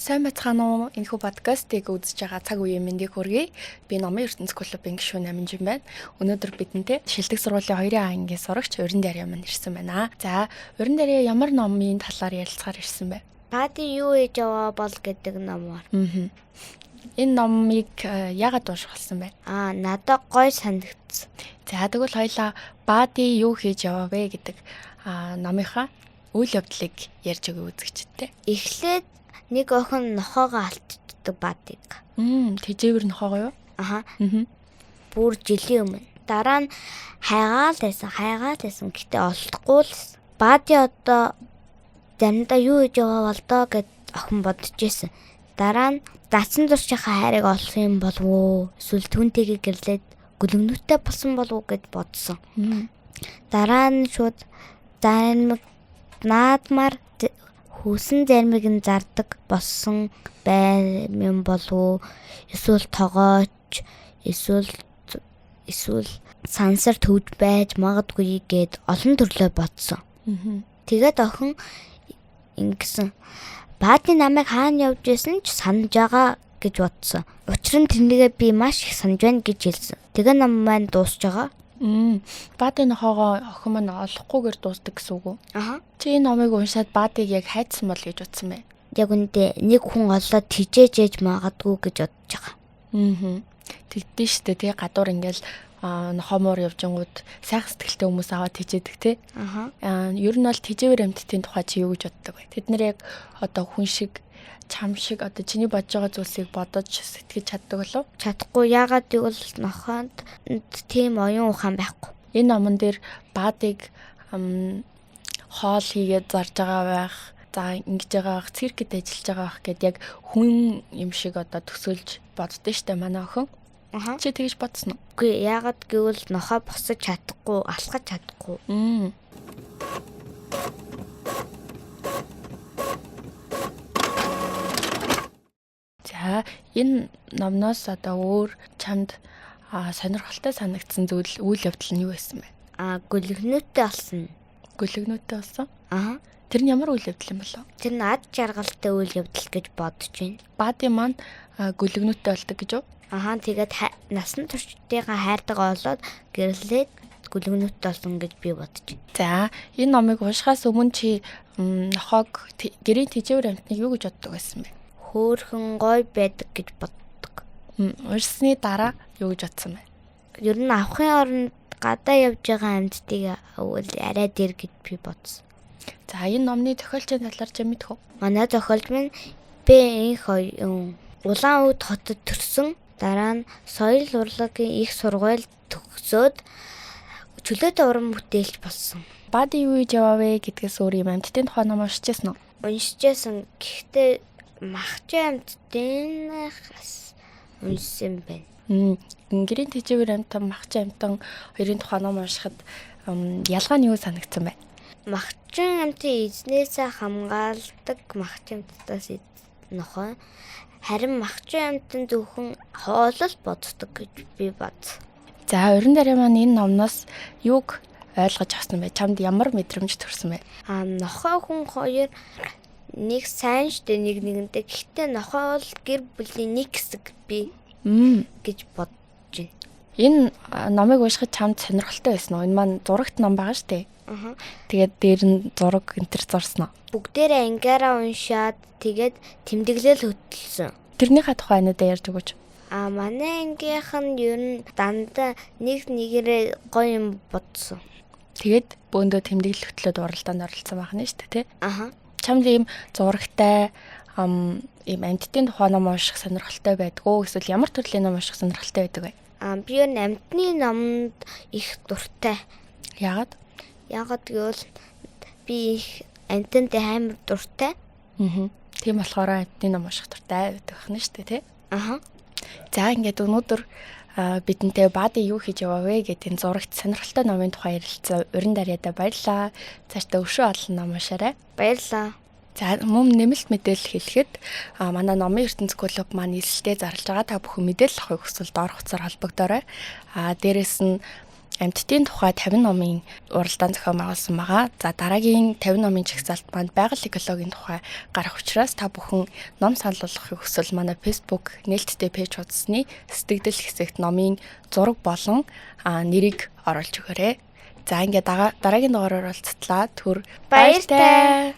Сайн байцгаана уу? Энэхүү подкастыг үзэж байгаа цаг үеийн мэндийг хүргэе. Би Номын ертөнц клубын гишүүн Аминжин байна. Өнөөдөр бидэнтэй шилдэг сургуулийн 2-ын ангийн сурагч Урин Дарья маань ирсэн байна. За, Урин Дарья ямар номын талаар ярилцахаар ирсэн бэ? Бади юу хийж яваа бол гэдэг номоор. Энэ номыг яагаад унших болсон бэ? Надад гой санагдсан. За, тэгвэл хоёлаа Бади юу хийж яваа вэ гэдэг номынхаа үйл явдлыг ярьж өгөө үзэгчтэй. Эхлээд нэг охин нохоогоо алдчихдаг Бадиг. Тэжээвэр нохоогоо юу? Бүр жилийн өмнө. Дараа нь хайгаал байсан. Гэтэ олдохгүй л. Бади одоо заримдаа юу хийж яваа бол доо гэд охин бодож ирсэн. Дараа нь датсан зурчийнхаа хайрыг олох юм болов уу? Эсвэл түнтэйгээ гэрлээд гөлөгнөттэй болсон болов уу гэд бодсон. Дараа нь шууд наадмаар хүсэн зармиг нь зардаг болсон юм болов уу? Эсвэл тогооч, эсвэл сансар төвж байж магадгүй гэд олон төрлөө бодсон. Тэгээд охин ингэсэн. Бади намайг хаана явж исэн ч санаж байгаа гэж бодсон. Учир нь тэрнийгээ би маш их санаж байна гэж хэлсэн. Тэгээ ном маань дуусж байгаа. Бади нохоогоо охин маань олохгүйгээр дуусдаг гэсэн үг үү? Чи энэ номыг уншаад Бадиг яг хайцсан бол гэж утсан бэ? Яг үндэ нэг хүн олоод тижээж ээж магадгүй гэж бодож байгаа. Тэгдэж штэ тий гадуур ингээл нохомоор явжингууд сайхан сэтгэлтэй хүмүүс аваад тижээдэг тий. Ер нь бол тижээвэр амьтдын тухай чи юу гэж боддог вэ? Тэд нэр яг одоо хүн шиг чам шиг одоо чиний бодож байгаа зүйлсийг бодож сэтгэж чаддаг болов? Чадахгүй. Яагаад гэвэл нохоонд тийм оюун ухаан байхгүй. Энэ номон дээр Бадиг хоол хийгээд зарж байгаа байх, за ингэж байгаа байх, циркэд ажиллаж байгаа байх гэд яг хүн юм шиг одоо төсөөлж боддөө штэ манай охин. Чи тэгж бодсон уу? Үгүй, яагаад гэвэл нохоо босож чадахгүй, алхаж чадахгүй. За, энэ номноос одоо өөр чамд сонирхолтой санагдсан үйл явдал нь юу байсан бэ? Гөлөгнөттэй болсон. Гөлөгнөттэй болсон? Тэр нь ямар үйл явдал юм болов? Тэр нь ад жаргалтай үйл явдал гэж бодож байна. Бади маань гөлөгнөттэй болдог гэж үү? Тэгээд насан туршидтайгаа хайртайгаа олоод гэрлээд гөлөгнөттэй болсон гэж би бодож байна. За, энэ номыг уншихаас өмнө чи нохоог гэрийн тижээвэр амьтныг юу гэж боддог байсан бэ? Хөөхөн гой байдаг гэж боддог. Уншсны дараа юу гэж бодсон бэ? Ер нь авахын оронд гадаа явж байгаа амьтдыг арай дээр гэж би бодсон. За, энэ номны зохиолчийн талаар чи мэдэх үү? Манай зохиолч минь Улаан өвд хотод төрсөн. Дараа нь соёл урлагийн их сургуульд төгсөөд чөлөөтэй уран бүтээлч болсон. Бади юу хийж яваа вэ гэдгээс өөр юм амьтдын тухай ном уншижсэн үү? Уншижсэн. Гэхдээ махчин амьтдынхаас уншсан байна. Гэрийн тижээвэр амьтан, махчин амьтан хоёрын тухай ном уншихад ялгаа нь юу санагдсан бэ? Махчин амьтан эзнээсээ хамгаалдаг махчин амьтдаас нохоо. Харин махчин амьтан зөвхөн хоолол боддог гэж би бод. За, Урин Дарья маань энэ номноос юуг ойлгож авсан бэ? Чамд ямар мэдрэмж төрсөн бэ? Нохоо хүн хоёр нэг сайн штэ нэгнтэй. Гэхдээ нохоо бол гэр бүлийн нэг хэсэг би гэж бодож байна. Энэ номыг уншихад чамд сонирхолтой байсан уу? Энэ маань зурагт ном байгаа штэ. Тэгээд дээр нь зураг энтер зурсан уу? Бүгдээрээ ангиараа уншаад тэгээд тэмдэглэл хөтөлсөн. Тэрнийхээ тухай ануудаа ярьж өгөөч. Манай ангийнх нь ер нь дандаа нэгээрээ гоё юм бодсон. Тэгээд бөөндөө тэмдэглэл хөтлөөд уралдаанд оролцсон байх нь шүү дээ, тий? Чамд ийм зурагтай ийм амьтдын тухай ном унших сонирхолтой байдгүй эсвэл ямар төрлийн ном унших сонирхолтой байдаг вэ? Би ер нь амьтны номд их дуртай. Яагаад? Яагаад гэвэл би их амьтантай амар дуртай. Тийм болохоор амьтны ном унших дуртай байдаг байна шүү дээ, тий? За, ингээд өнөөдөр бидэнтэй Бади юу хийж яваа вэ гэдэг энэ зурагт сонирхолтой номын тухай ярилцсан Урин Дарьядаа баярлалаа. Цаашдаа өшөө олон ном уншаарай. Баярлалаа. За, мөн нэмэлт мэдээлэл хэлэхэд манай Номын ертөнц клуб маань нийслэлтэй зарлж байгаа та бүхэн мэдээлэл авахыг хүсвэл доор хуудасаар холбогдоорой. Дээрээс нь амьтдын тухай 50 номын уралдаан зохион байгуулсан байгаа. За дараагийн 50 номын жагсаалт манд байгаль экологийн тухай гарах учраас та бүхэн ном санал болгохыг хүсвэл манай Facebook нээлттэй пэйж хуудасны сэтгэгдэл хэсэгт номын зураг болон нэрийг оруулж өгөөрэй. За ингээд дараагийн дугаараар уулзтлаа. Түр Баяртай.